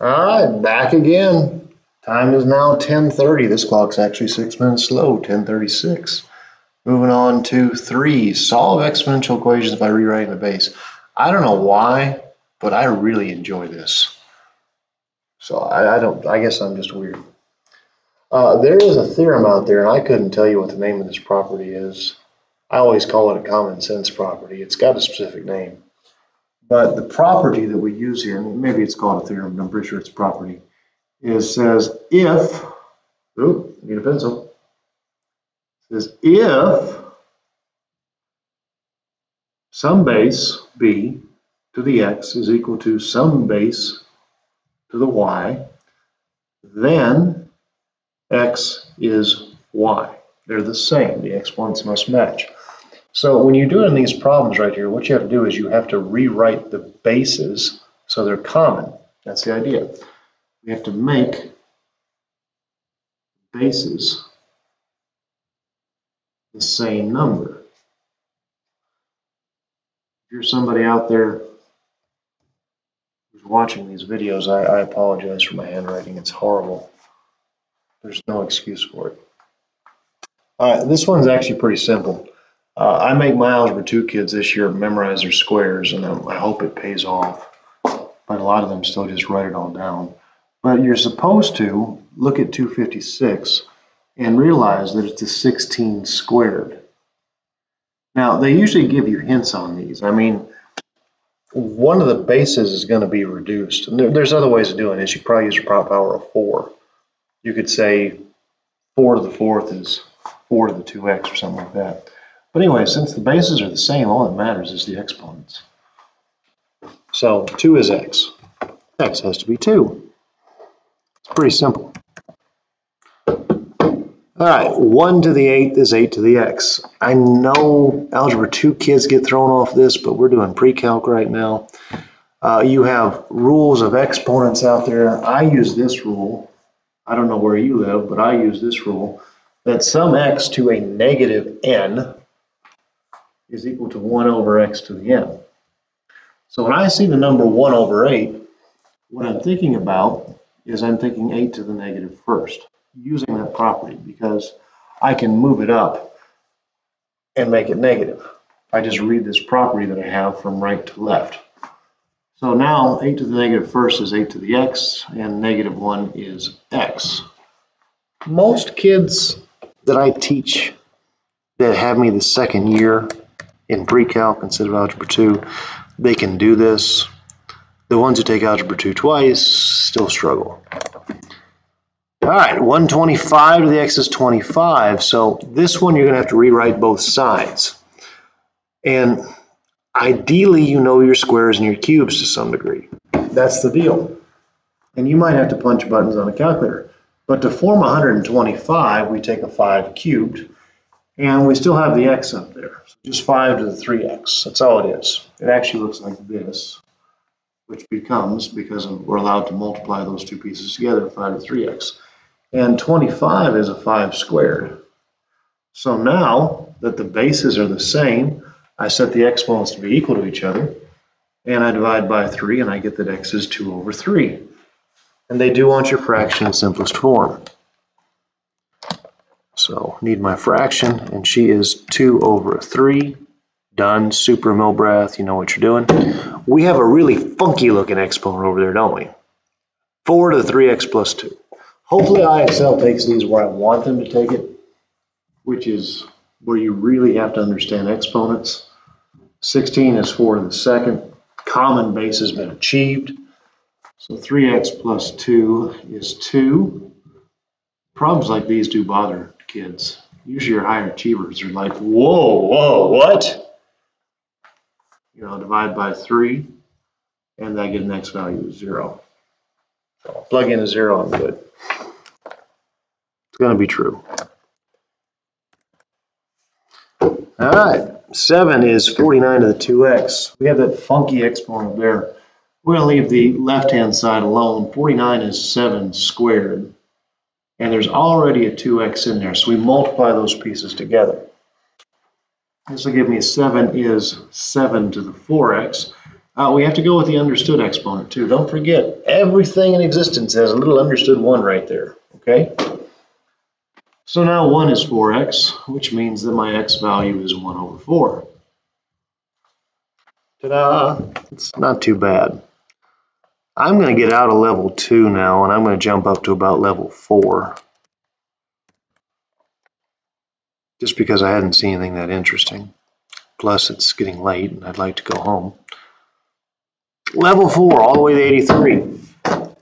All right, back again. Time is now 10:30. This clock's actually 6 minutes slow, 10:36. Moving on to 3. Solve exponential equations by rewriting the base. I don't know why, but I really enjoy this. So I guess I'm just weird. There is a theorem out there, and I couldn't tell you what the name of this property is. I always call it a common sense property. It's got a specific name. But the property that we use here, and maybe it's called a theorem, but I'm pretty sure it's a property, says if, need a pencil, says if some base b to the x is equal to some base to the y, then x is y. They're the same. The exponents must match. So when you're doing these problems right here, what you have to do is you have to rewrite the bases so they're common. That's the idea. We have to make bases the same number. If you're somebody out there who's watching these videos, I apologize for my handwriting. It's horrible. There's no excuse for it. All right, this one's actually pretty simple. I make my Algebra 2 kids this year memorize their squares, and I hope it pays off. But a lot of them still just write it all down. But you're supposed to look at 256 and realize that it's a 16 squared. Now, they usually give you hints on these. I mean, one of the bases is going to be reduced. And there's other ways of doing this. You probably use a prop power of 4. You could say 4 to the 4th is 4 to the 2x or something like that. But anyway, since the bases are the same, all that matters is the exponents. So 2 is x. X has to be 2. It's pretty simple. All right, 1 to the 8th is 8 to the x. I know Algebra 2 kids get thrown off this, but we're doing pre-calc right now. You have rules of exponents out there. I use this rule. I don't know where you live, but I use this rule, that some x to a negative n is equal to 1 over x to the n. So when I see the number 1 over 8, what I'm thinking about is I'm thinking 8 to the negative first, using that property, because I can move it up and make it negative. I just read this property that I have from right to left. So now 8 to the negative first is 8 to the x, and negative 1 is x. Most kids that I teach that have me the second year in pre-calc instead of Algebra 2, they can do this. The ones who take Algebra 2 twice still struggle. All right, 125 to the x is 25. So this one you're going to have to rewrite both sides. And ideally, you know your squares and your cubes to some degree. That's the deal. And you might have to punch buttons on a calculator. But to form 125, we take a 5 cubed, and we still have the x up there. So just 5 to the 3x. That's all it is. It actually looks like this, which becomes, because we're allowed to multiply those two pieces together, 5 to 3x. And 25 is a 5 squared. So now that the bases are the same, I set the exponents to be equal to each other, and I divide by 3, and I get that x is 2 over 3. And they do want your fraction in simplest form. So need my fraction, and she is 2 over 3. Done. Super Milbrath, you know what you're doing. We have a really funky looking exponent over there, don't we? 4 to the 3x plus 2. Hopefully IXL takes these where I want them to take it, which is where you really have to understand exponents. 16 is 4 to the second. Common base has been achieved. So 3x plus 2 is 2. Problems like these do bother kids. Usually your higher achievers are like, whoa, what? You know, divide by 3, and I get an x value of 0. So I'll plug in a 0, I'm good. It's going to be true. All right, 7 is 49 to the 2x. We have that funky exponent there. We're going to leave the left-hand side alone. 49 is 7 squared. And there's already a 2x in there, so we multiply those pieces together. This will give me 7 is 7 to the 4x. We have to go with the understood exponent too. Don't forget, everything in existence has a little understood 1 right there, okay? So now 1 is 4x, which means that my x value is 1 over 4. Ta-da! It's not too bad. I'm going to get out of level 2 now, and I'm going to jump up to about level 4. Just because I hadn't seen anything that interesting. Plus, it's getting late, and I'd like to go home. Level 4, all the way to 83. So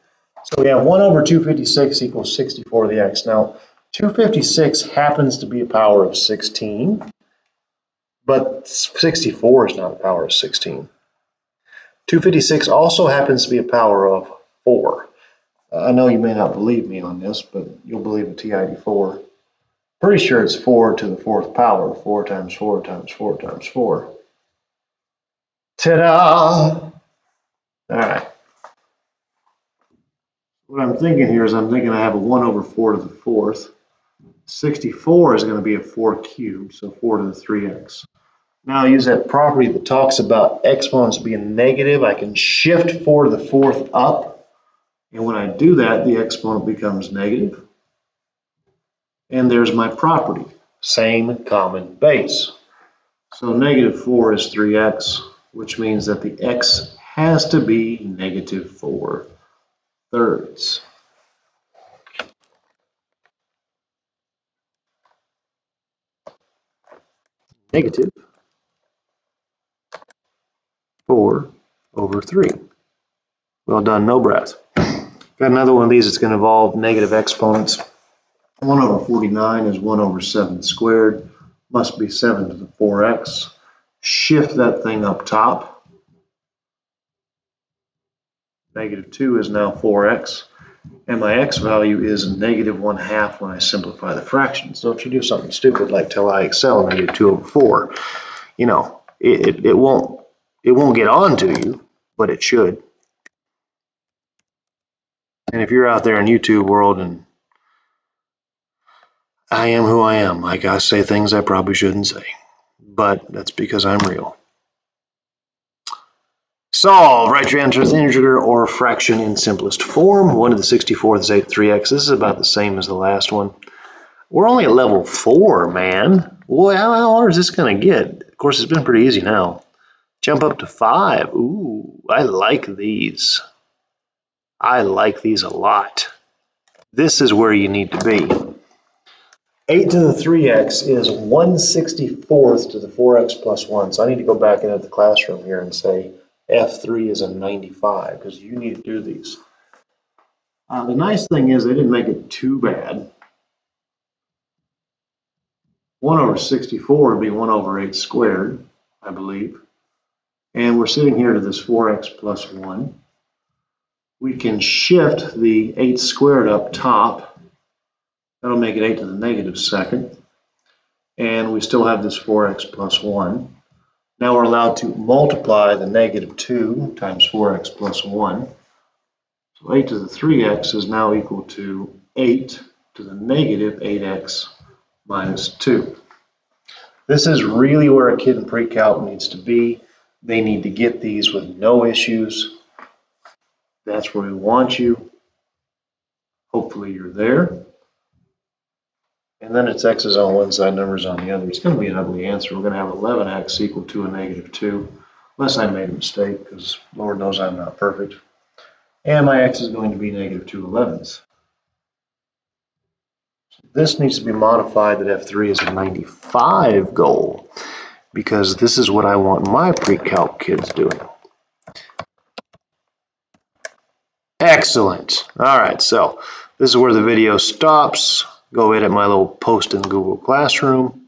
we have 1 over 256 equals 64 to the x. Now, 256 happens to be a power of 16, but 64 is not a power of 16. 256 also happens to be a power of 4. I know you may not believe me on this, but you'll believe the TID4. Pretty sure it's 4 to the 4th power. 4 times 4 times 4 times 4. Ta-da! All right. What I'm thinking here is I'm thinking I have a 1 over 4 to the 4th. 64 is going to be a 4 cubed, so 4 to the 3x. Now I use that property that talks about exponents being negative. I can shift 4 to the 4th up, and when I do that, the exponent becomes negative. And there's my property, same common base. So negative 4 is 3x, which means that the x has to be negative 4/3. Negative 4 over 3. Well done, no breath. Got another one of these that's going to involve negative exponents. 1 over 49 is 1 over 7 squared. Must be 7 to the 4x. Shift that thing up top. Negative 2 is now 4x. And my x value is negative 1/2 when I simplify the fractions. So if you do something stupid like tell IXL negative 2 over 4, you know, it won't get on to you, but it should. And if you're out there in YouTube world and I am who I am, I gotta say things I probably shouldn't say, but that's because I'm real. Solve, write your answer as integer or fraction in simplest form. 1 to the 64th is 8 to 3x. This is about the same as the last one. We're only at level 4, man. Well, how hard is this gonna get? Of course, it's been pretty easy now. Jump up to 5. Ooh, I like these. I like these a lot. This is where you need to be. 8 to the 3x is 1/64 to the 4x plus 1. So I need to go back into the classroom here and say F3 is a 95 because you need to do these. The nice thing is they didn't make it too bad. 1 over 64 would be 1 over 8 squared, I believe. And we're sitting here to this 4x plus 1. We can shift the 8 squared up top. That'll make it 8 to the negative 2nd. And we still have this 4x plus 1. Now we're allowed to multiply the negative 2 times 4x plus 1. So 8 to the 3x is now equal to 8 to the negative 8x minus 2. This is really where a kid in pre-calc needs to be. They need to get these with no issues. That's where we want you. Hopefully you're there. And then it's x's on one side, numbers on the other. It's going to be an ugly answer. We're going to have 11x equal to a negative 2. Unless I made a mistake, because Lord knows I'm not perfect. And my x is going to be negative 2/11. This needs to be modified that F3 is a 95 goal, because this is what I want my pre-calc kids doing. Excellent. All right, so this is where the video stops. Go edit my little post in Google Classroom.